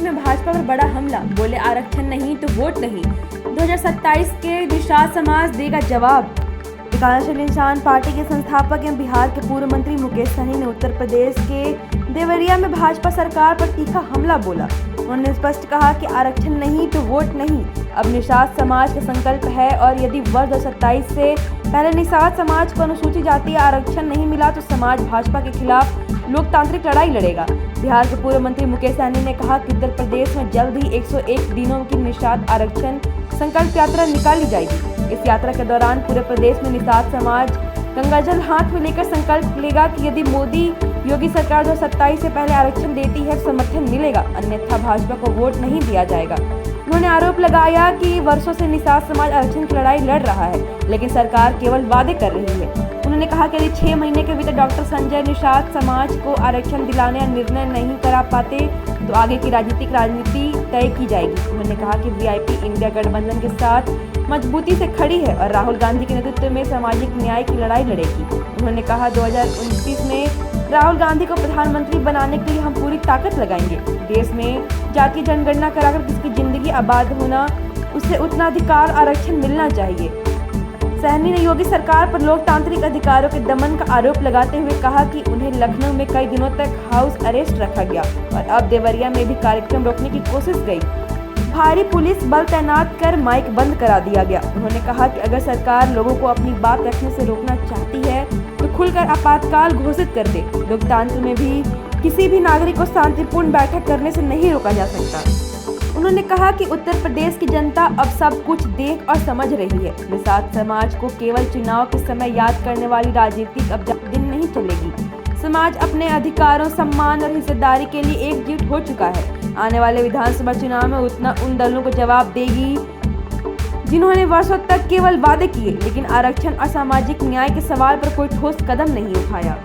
में भाजपा पर बड़ा हमला, बोले आरक्षण नहीं तो वोट नहीं। 2027 के निषाद समाज देगा जवाब। विकासशील इंसान पार्टी के संस्थापक एवं बिहार के पूर्व मंत्री मुकेश सहनी ने उत्तर प्रदेश के देवरिया में भाजपा सरकार पर तीखा हमला बोला। उन्होंने स्पष्ट कहा कि आरक्षण नहीं तो वोट नहीं अब निषाद समाज का संकल्प है और यदि वर्ष 2027 से पहले निषाद समाज को अनुसूचित जाति आरक्षण नहीं मिला तो समाज भाजपा के खिलाफ लोकतांत्रिक लड़ाई लड़ेगा। बिहार के पूर्व मंत्री मुकेश सहनी ने कहा कि उत्तर प्रदेश में जल्द ही 101 दिनों की निषाद आरक्षण संकल्प यात्रा निकाली जाएगी। इस यात्रा के दौरान पूरे प्रदेश में निषाद समाज गंगाजल हाथ में लेकर संकल्प लेगा कि यदि मोदी योगी सरकार 2027 से पहले आरक्षण देती है तो समर्थन मिलेगा, अन्यथा भाजपा को वोट नहीं दिया जाएगा। उन्होंने आरोप लगाया कि वर्षों से निषाद समाज आरक्षण की लड़ाई लड़ रहा है, लेकिन सरकार केवल वादे कर रही है। उन्होंने कहा कि यदि 6 महीने के भीतर डॉक्टर संजय निषाद समाज को आरक्षण दिलाने का निर्णय नहीं करा पाते तो आगे की राजनीति तय की जाएगी। उन्होंने कहा कि वीआईपी इंडिया गठबंधन के साथ मजबूती से खड़ी है और राहुल गांधी के नेतृत्व में सामाजिक न्याय की लड़ाई लड़ेगी। उन्होंने कहा 2029 में राहुल गांधी को प्रधानमंत्री बनाने के लिए हम पूरी ताकत लगाएंगे। देश में जातीय जनगणना कराकर किसकी जिंदगी आबाद होना उससे उतना अधिकार आरक्षण मिलना चाहिए। सहनी ने योगी सरकार पर लोकतांत्रिक अधिकारों के दमन का आरोप लगाते हुए कहा कि उन्हें लखनऊ में कई दिनों तक हाउस अरेस्ट रखा गया और अब देवरिया में भी कार्यक्रम रोकने की कोशिश गई। भारी पुलिस बल तैनात कर माइक बंद करा दिया गया। उन्होंने कहा कि अगर सरकार लोगों को अपनी बात रखने से रोकना चाहती है तो खुलकर आपातकाल घोषित कर दे। लोकतंत्र में भी किसी भी नागरिक को शांतिपूर्ण बैठक करने से नहीं रोका जा सकता। उन्होंने कहा कि उत्तर प्रदेश की जनता अब सब कुछ देख और समझ रही है। निषाद समाज को केवल चुनाव के समय याद करने वाली राजनीति अब दिन नहीं चलेगी। समाज अपने अधिकारों, सम्मान और हिस्सेदारी के लिए एकजुट हो चुका है। आने वाले विधानसभा चुनाव में उन दलों को जवाब देगी जिन्होंने वर्षों तक केवल वादे किए लेकिन आरक्षण और सामाजिक न्याय के सवाल पर कोई ठोस कदम नहीं उठाया।